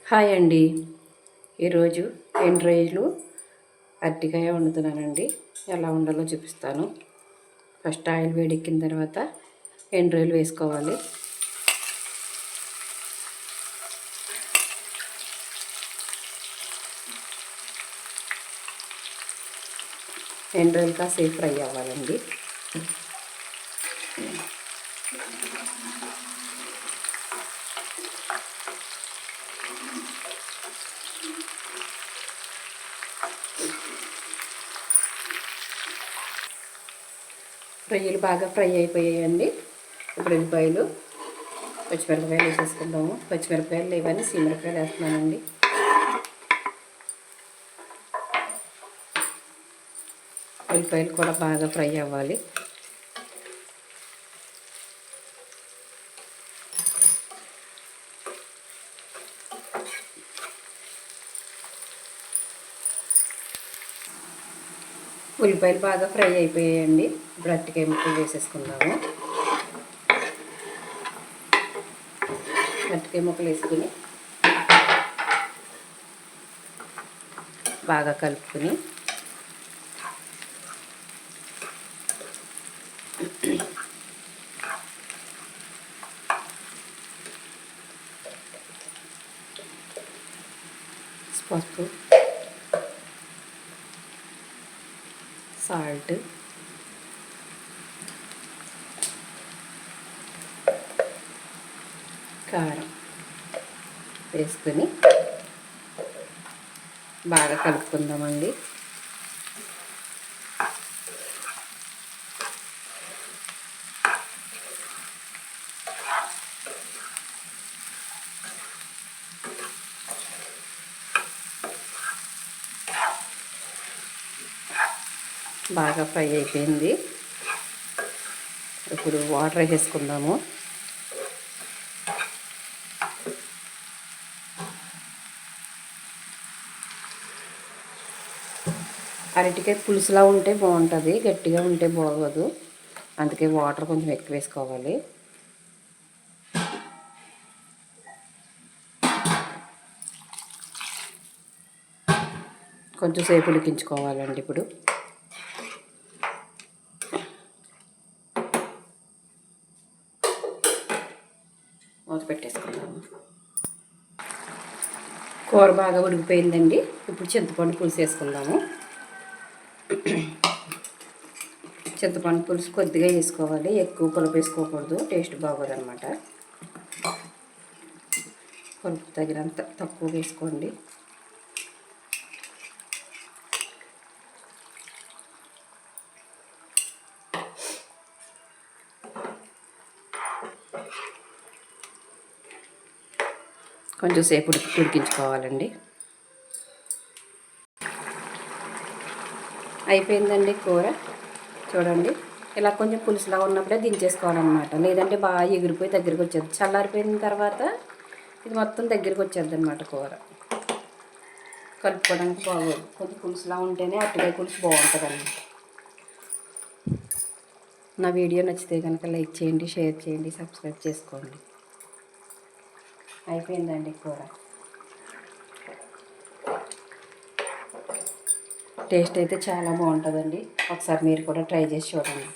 Hi అండి. ఈరోజు ఎండ్రాయిలు అరటికాయ వండుతున్నానండి. ఎలా వండాలో చూపిస్తాను. ఫస్ట్ ఆయిల్ వేడెక్కిన తర్వాత ఎండ్రాయిలు వేసుకోవాలి. ఎండ్రాయిలు కాసేపు ఫ్రై అవ్వాలండి. రొయ్యలు బాగా ఫ్రై అయిపోయాయండి. ఇప్పుడు ఉల్లిపాయలు పచ్చిమిరపకాయలు వేసేసుకుందాము. పచ్చిమిరపకాయలు లేవని సీమిరపకాయలు వేస్తున్నానండి. ఉల్లిపాయలు కూడా బాగా ఫ్రై అవ్వాలి. ఉల్లిపాయలు బాగా ఫ్రై అయిపోయాయండి. ఇప్పుడు అరటికాయ ముక్కలు వేసేసుకుందాము. అరటికాయ ముక్కలు వేసుకుని బాగా కలుపుకొని పసుపు, సాల్ట్, కారం వేసుకొని బాగా కలుపుకుందామండి. బాగా ఫ్రై అయిపోయింది. ఇప్పుడు వాటర్ వేసేసుకుందాము. అరటికాయ పులుసులా ఉంటే బాగుంటుంది, గట్టిగా ఉంటే బాగోదు. అందుకే వాటర్ కొంచెం ఎక్కువ వేసుకోవాలి. కొంచెం సేపు ఉడికించుకోవాలండి. ఇప్పుడు మూత పెట్టేసుకుందాము. కూర బాగా ఉడికిపోయిందండి. ఇప్పుడు చింతపండు పులుసు వేసుకుందాము. చింతపండు పులుసు కొద్దిగా వేసుకోవాలి, ఎక్కువ పులుపు వేసుకోకూడదు, టేస్ట్ బాగోదు అనమాట. పులుపు తగినంత తక్కువ వేసుకోండి. కొంచెం సేపు ఉడికించుకోవాలండి. అయిపోయిందండి కూర. చూడండి, ఇలా కొంచెం పులుసులా ఉన్నప్పుడే దించేసుకోవాలన్నమాట. లేదంటే బాగా ఎగిరిపోయి దగ్గరికి వచ్చేది. చల్లారిపోయిన తర్వాత ఇది మొత్తం దగ్గరికి వచ్చేది అనమాట. కూర కలుపుకోవడానికి బాగోదు. కొంచెం పులుసులా ఉంటేనే అరటికాయ పులుసు బాగుంటుందండి. నా వీడియో నచ్చితే కనుక లైక్ చేయండి, షేర్ చేయండి, సబ్స్క్రైబ్ చేసుకోండి. అయిపోయిందండి కూర. టేస్ట్ అయితే చాలా బాగుంటుందండి. ఒకసారి మీరు కూడా ట్రై చేసి చూడండి.